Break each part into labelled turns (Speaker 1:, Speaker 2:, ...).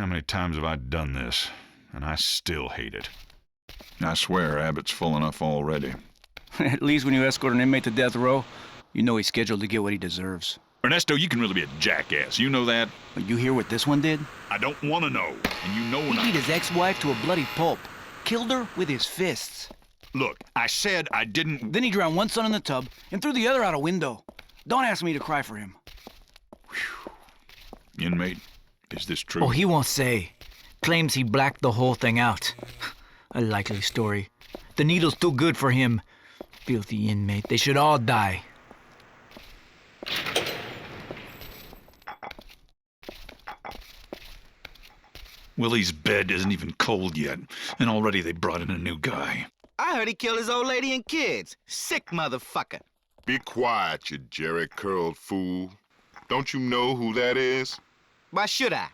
Speaker 1: How many times have I done this? And I still hate it.
Speaker 2: I swear Abbott's full enough already.
Speaker 3: At least when you escort an inmate to death row, you know he's scheduled to get what he deserves.
Speaker 1: Ernesto, you can really be a jackass. You know that?
Speaker 3: But you hear what this one did?
Speaker 1: I don't want to know. And you know
Speaker 3: He
Speaker 1: not.
Speaker 3: beat his ex-wife to a bloody pulp. Killed her with his fists.
Speaker 1: Look, I said I didn't...
Speaker 3: Then he drowned one son in the tub and threw the other out a window. Don't ask me to cry for him.
Speaker 1: Inmate, is this true?
Speaker 4: Oh, he won't say. Claims he blacked the whole thing out. A likely story. The needle's too good for him. Filthy inmate. They should all die.
Speaker 1: Willie's bed isn't even cold yet, and already they brought in a new guy.
Speaker 5: I heard he killed his old lady and kids. Sick motherfucker.
Speaker 6: Be quiet, you jerry-curled fool. Don't you know who that is?
Speaker 5: Why should I?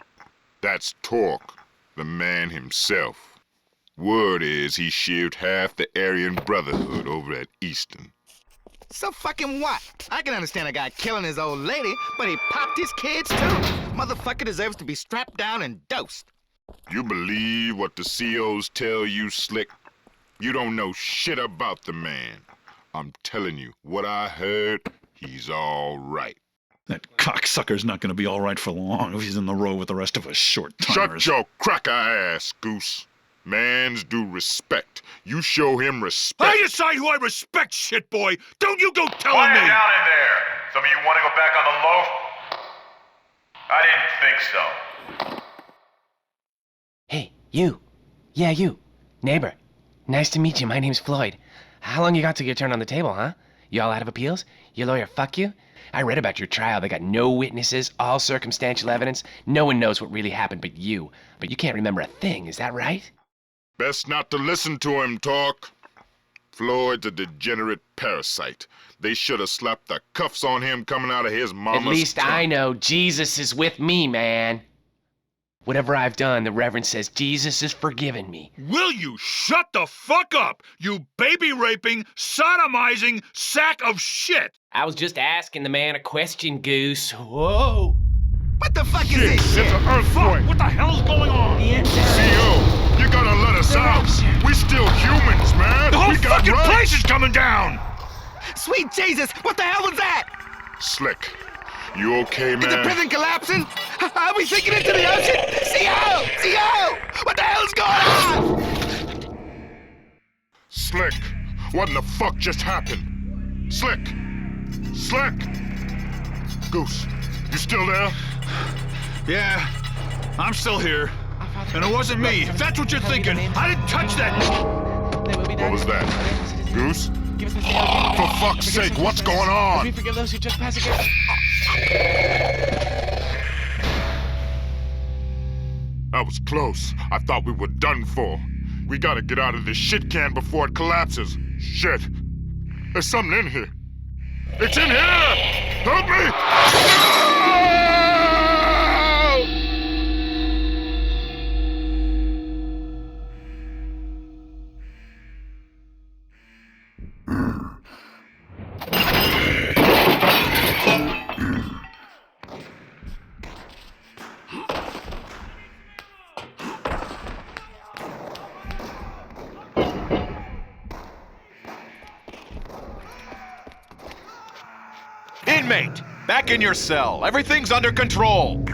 Speaker 6: That's Torque, the man himself. Word is he shivved half the Aryan Brotherhood over at Easton.
Speaker 5: So fucking what? I can understand a guy killing his old lady, but he popped his kids too. Motherfucker deserves to be strapped down and dosed.
Speaker 6: You believe what the COs tell you, Slick? You don't know shit about the man. I'm telling you, what I heard, he's all right.
Speaker 1: That cocksucker's not going to be all right for long if he's in the row with the rest of us short-timers.
Speaker 6: Shut your cracker ass, Goose. Mans do respect. You show him respect.
Speaker 1: I decide who I respect, shit boy. Don't you go telling
Speaker 7: Quiet
Speaker 1: me.
Speaker 7: down in there. Some of you want to go back on the loaf? I didn't think so.
Speaker 8: Hey, you. Yeah, you. Neighbor. Nice to meet you. My name's Floyd. How long you got till your turn on the table, huh? You all out of appeals? Your lawyer fuck you? I read about your trial. They got no witnesses, all circumstantial evidence. No one knows what really happened but you. But you can't remember a thing, is that right?
Speaker 6: Best not to listen to him talk. Floyd's a degenerate parasite. They should have slapped the cuffs on him coming out of his mama's
Speaker 8: At least
Speaker 6: trunk.
Speaker 8: I know Jesus is with me, man. Whatever I've done, the Reverend says Jesus has forgiven me.
Speaker 1: Will you shut the fuck up, you baby-raping, sodomizing sack of shit?
Speaker 8: I was just asking the man a question, Goose. Whoa!
Speaker 5: What the fuck is this shit?
Speaker 6: It's an earthquake.
Speaker 1: What the hell's going on?
Speaker 6: CO, you gotta let us out. We still humans, man.
Speaker 1: The whole
Speaker 6: we got
Speaker 1: fucking
Speaker 6: rights.
Speaker 1: place is coming down!
Speaker 5: Sweet Jesus, what the hell was that?
Speaker 6: Slick, you okay,
Speaker 5: Is the
Speaker 6: man?
Speaker 5: prison collapsing? Are we sinking into the ocean? CO! CO! What the hell's going on?
Speaker 6: Slick, what in the fuck just happened? Slick! Slick! Goose, you still there?
Speaker 1: Yeah, I'm still here. And it wasn't me. If that's what you're thinking, I didn't touch that.
Speaker 6: What was that? Goose? For fuck's sake, what's going on?
Speaker 8: Forgive those who trespass against.
Speaker 6: That was close. I thought we were done for. We gotta get out of this shit can before it collapses. Shit. There's something in here. It's in here! Help me! No!
Speaker 7: Inmate, back in your cell. Everything's under control.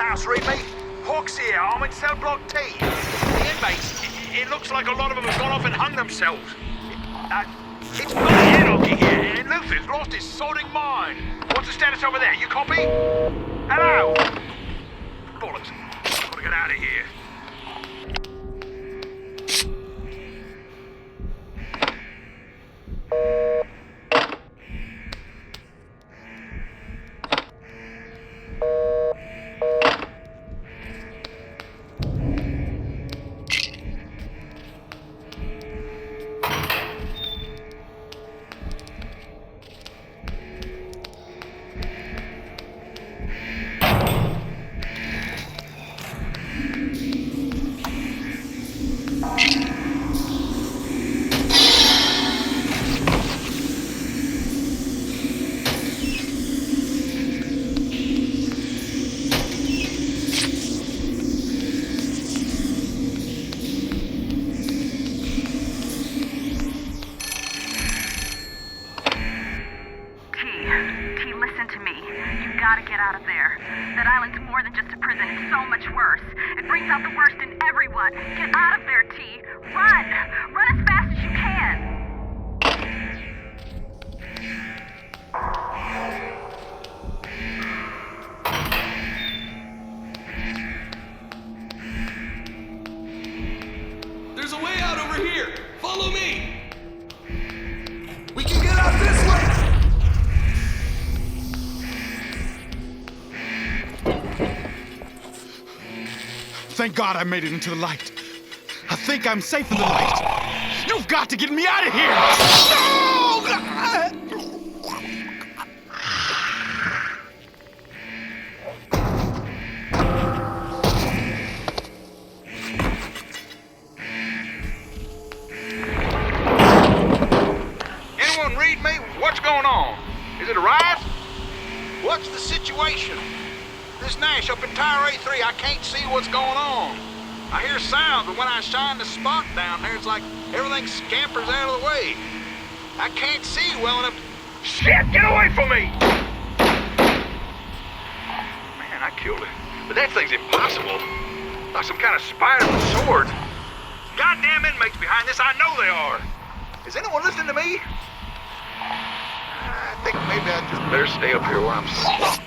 Speaker 7: house, read me? Hawk's here, I'm in cell block T. The inmates, it looks like a lot of them have gone off and hung themselves. It's not anarchy here, and Luther's lost his sodding mind. What's the status over there? You copy? Hello? Bollocks. Gotta get out of here.
Speaker 9: Gotta get out of there. That island's more than just a prison. It's so much worse. It brings out the worst in everyone. Get out of there, T. Run! Run as fast as you can.
Speaker 10: There's a way out over here! Follow me! We can get out this way!
Speaker 5: Thank God I made it into the light. I think I'm safe in the light. You've got to get me out of here! No!
Speaker 7: Anyone read me? What's going on? Is it a riot? What's the situation? This Nash up in Tower A3, I can't see what's going on. I hear sounds, but when I shine the spot down there, it's like everything scampers out of the way. I can't see well enough. Shit, get away from me! Man, I killed it. But that thing's impossible. Like some kind of spider with swords. Goddamn inmates behind this, I know they are. Is anyone listening to me? I think maybe I just better stay up here where I'm safe.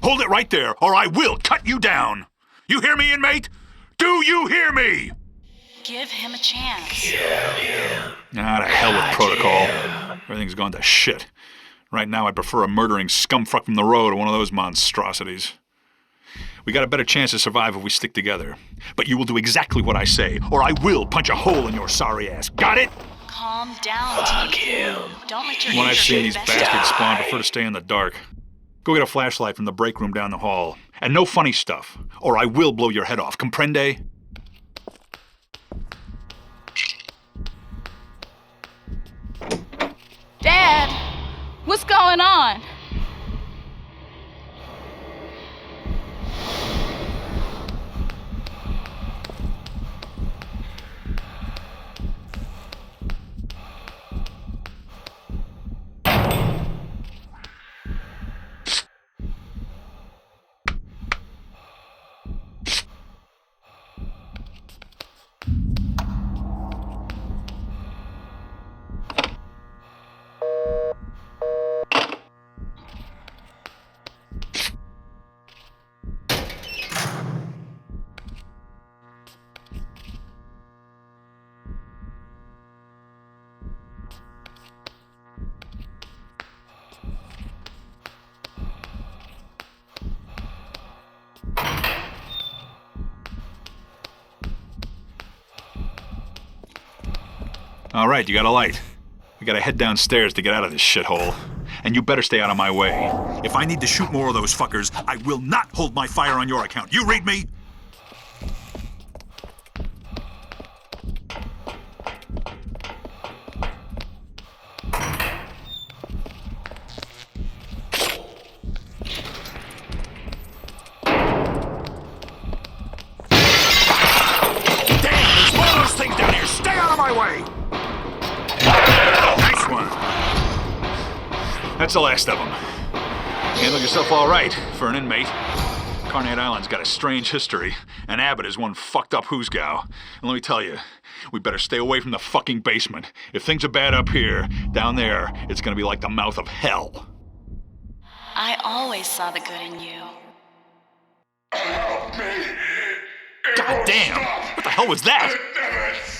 Speaker 1: Hold it right there, or I will cut you down. You hear me, inmate? Do you hear me?
Speaker 9: Give him a chance.
Speaker 1: Ah, to hell with protocol. Everything's gone to shit. Right now, I'd prefer a murdering scumfuck from the road to one of those monstrosities. We got a better chance to survive if we stick together. But you will do exactly what I say, or I will punch a hole in your sorry ass. Got it?
Speaker 9: Calm down, Fuck him. Don't let your
Speaker 1: When I
Speaker 9: anger
Speaker 1: see
Speaker 9: get
Speaker 1: these
Speaker 9: the best
Speaker 1: bastards
Speaker 9: of you.
Speaker 1: spawn, I prefer to stay in the dark. Go get a flashlight from the break room down the hall. And no funny stuff, or I will blow your head off. Comprende?
Speaker 9: Dad, what's going on?
Speaker 1: All right, you got a light. We gotta head downstairs to get out of this shithole. And you better stay out of my way. If I need to shoot more of those fuckers, I will not hold my fire on your account. You read me? That's the last of them. Handle yourself all right for an inmate. Carnate Island's got a strange history, and Abbott is one fucked up hoosgow. And let me tell you, we better stay away from the fucking basement. If things are bad up here, down there, it's gonna be like the mouth of hell.
Speaker 11: I always saw the good in you.
Speaker 6: Help me!
Speaker 1: God damn! What the hell was that?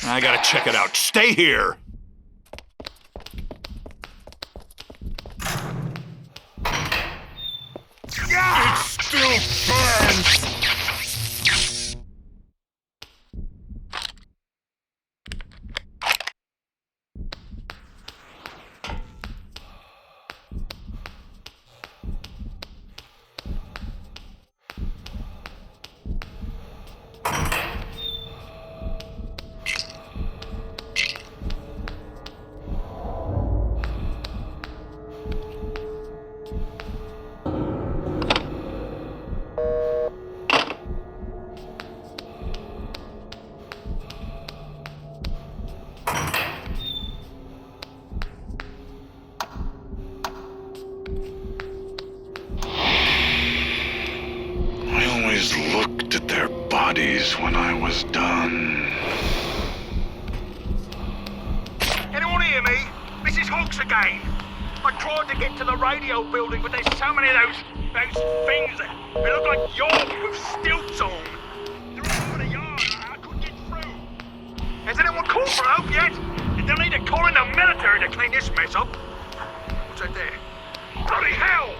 Speaker 1: I gotta check it out. Stay here!
Speaker 6: It still burns!
Speaker 2: Looked at their bodies when I was done.
Speaker 7: Anyone hear me? This is Hawks again. I tried to get to the radio building, but there's so many of those things that they look like York with stilts on. They're all over the yard. I couldn't get through. Has anyone called for help yet? They'll need to call in the military to clean this mess up. What's that there? Bloody hell!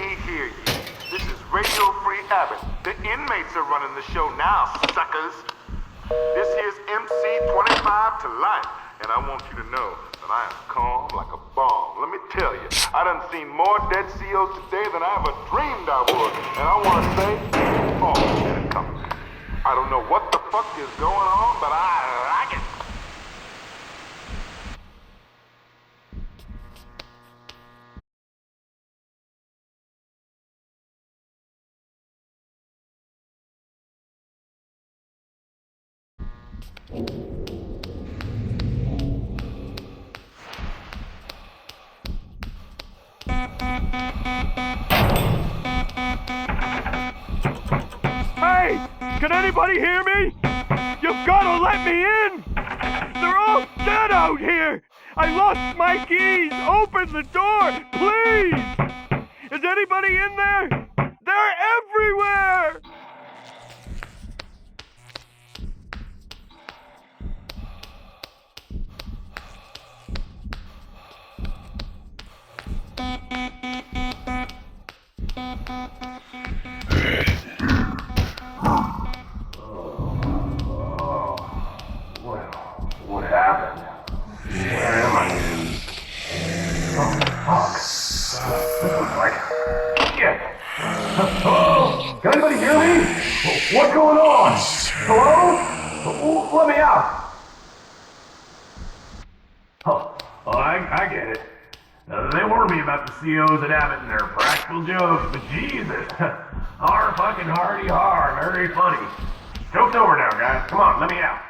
Speaker 12: me hear you. This is Radio Free Abbott. The inmates are running the show now, suckers. This here's MC25 to life, and I want you to know that I am calm like a bomb. Let me tell you, I done seen more dead CEOs today than I ever dreamed I would, and I want to say, oh, shit is coming. I don't know what the fuck is going on, but I like it.
Speaker 13: Hey! Can anybody hear me? You've gotta let me in! They're all dead out here! I lost my keys! Open the door, please! Is anybody in there? They're everywhere!
Speaker 12: What happened? Where am I? Oh, fuck. This looks like shit. Hello? Can anybody hear me? What's going on? Hello? Let me out. Oh, I get it. They warned me about the COs at Abbott and their practical jokes, but Jesus. Har fucking hardy har. Very funny. Joke's over now, guys. Come on, let me out.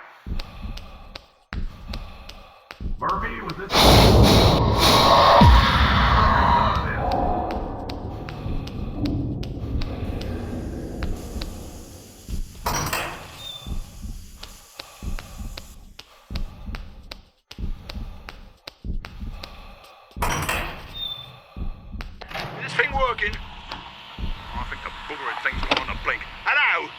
Speaker 12: Murphy, was this...
Speaker 7: Is this thing working? I think the boogering thing's going to blink. Hello?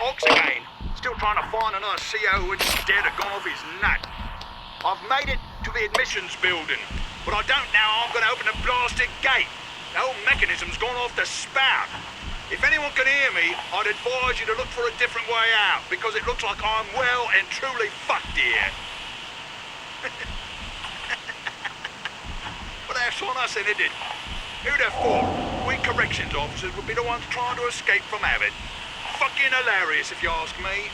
Speaker 7: Ox again. Still trying to find another CO who isn't dead or gone off his nut. I've made it to the admissions building, but I don't know how I'm going to open the blasted gate. The whole mechanism's gone off the spout. If anyone can hear me, I'd advise you to look for a different way out, because it looks like I'm well and truly fucked here. But that's on us, isn't it? Who'd have thought we corrections officers would be the ones trying to escape from Abbott? Fucking hilarious, if you ask me.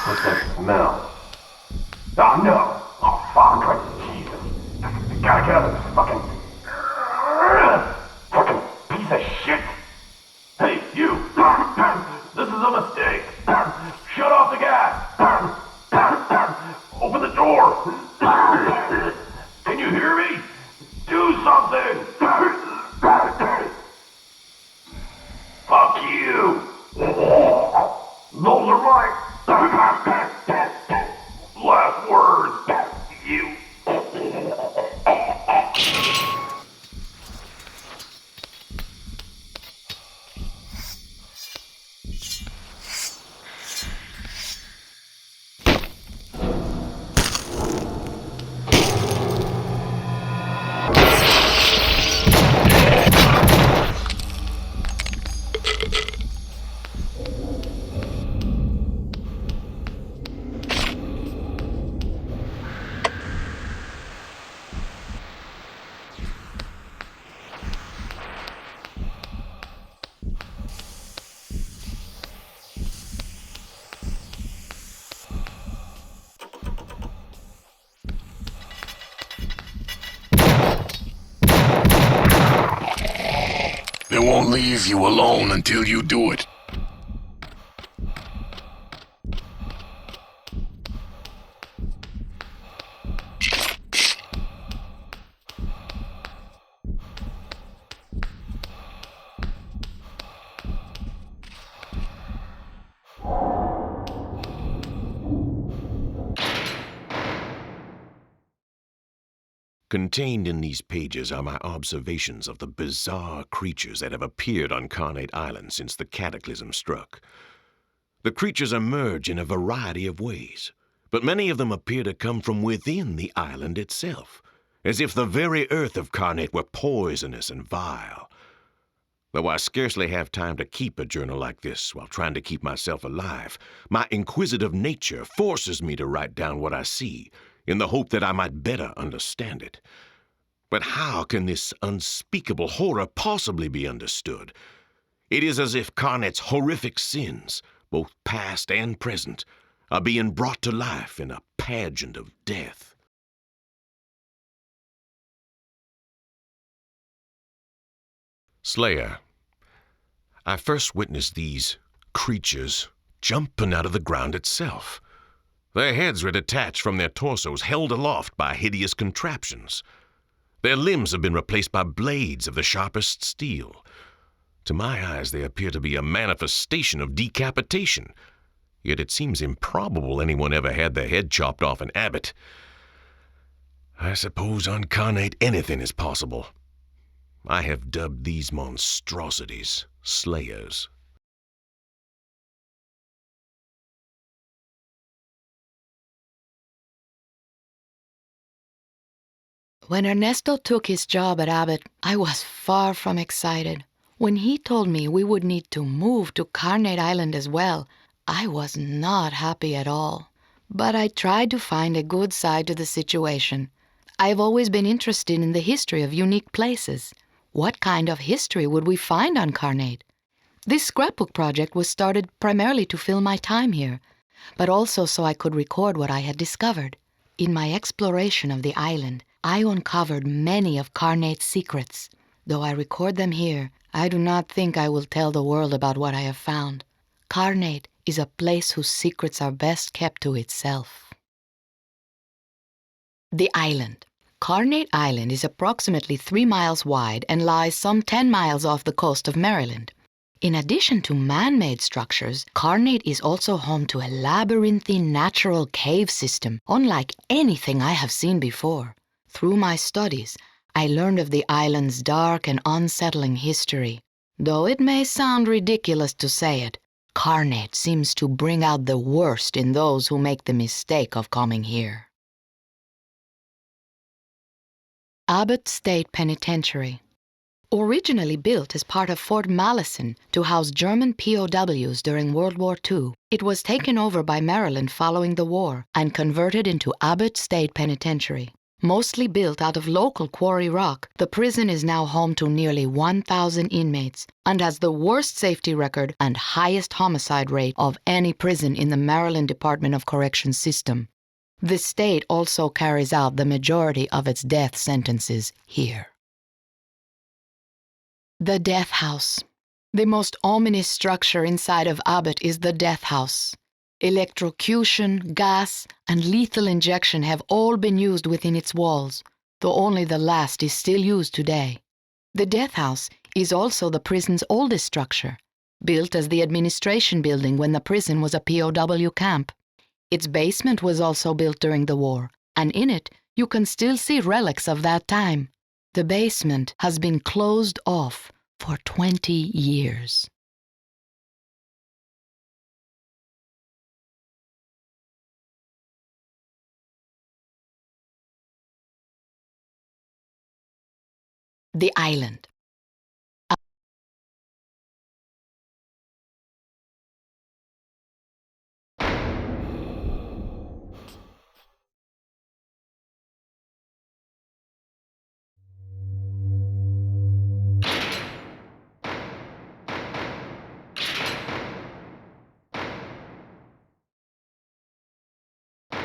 Speaker 12: What's that smell? Oh no! Oh fuck! Jesus! I gotta get out of this fucking piece of shit! Hey, you! This is a mistake! Shut off the gas! Open the door! Can you hear me? Do something! Fuck you! Those are my last words, you.
Speaker 2: won't leave you alone until you do it.
Speaker 14: Contained in these pages are my observations of the bizarre creatures that have appeared on Carnate Island since the cataclysm struck. The creatures emerge in a variety of ways, but many of them appear to come from within the island itself, as if the very earth of Carnate were poisonous and vile. Though I scarcely have time to keep a journal like this while trying to keep myself alive, my inquisitive nature forces me to write down what I see, in the hope that I might better understand it. But how can this unspeakable horror possibly be understood? It is as if Carnate's horrific sins, both past and present, are being brought to life in a pageant of death. Slayer. I first witnessed these creatures jumping out of the ground itself. Their heads were detached from their torsos, held aloft by hideous contraptions. Their limbs have been replaced by blades of the sharpest steel. To my eyes, they appear to be a manifestation of decapitation. Yet it seems improbable anyone ever had their head chopped off in Abbott. I suppose on Carnate anything is possible. I have dubbed these monstrosities Slayers.
Speaker 15: When Ernesto took his job at Abbott, I was far from excited. When he told me we would need to move to Carnate Island as well, I was not happy at all. But I tried to find a good side to the situation. I've always been interested in the history of unique places. What kind of history would we find on Carnate? This scrapbook project was started primarily to fill my time here, but also so I could record what I had discovered. In my exploration of the island, I uncovered many of Carnate's secrets. Though I record them here, I do not think I will tell the world about what I have found. Carnate is a place whose secrets are best kept to itself. The island. Carnate Island is approximately 3 miles wide and lies some 10 miles off the coast of Maryland. In addition to man-made structures, Carnate is also home to a labyrinthine natural cave system, unlike anything I have seen before. Through my studies, I learned of the island's dark and unsettling history. Though it may sound ridiculous to say it, Carnate seems to bring out the worst in those who make the mistake of coming here. Abbott State Penitentiary. Originally built as part of Fort Malison to house German POWs during World War II, it was taken over by Maryland following the war and converted into Abbott State Penitentiary. Mostly built out of local quarry rock, the prison is now home to nearly 1,000 inmates and has the worst safety record and highest homicide rate of any prison in the Maryland Department of Corrections system. The state also carries out the majority of its death sentences here. The Death House. The most ominous structure inside of Abbott is the Death House. Electrocution, gas, and lethal injection have all been used within its walls, though only the last is still used today. The Death House is also the prison's oldest structure, built as the administration building when the prison was a POW camp. Its basement was also built during the war, and in it you can still see relics of that time. The basement has been closed off for 20 years. The island.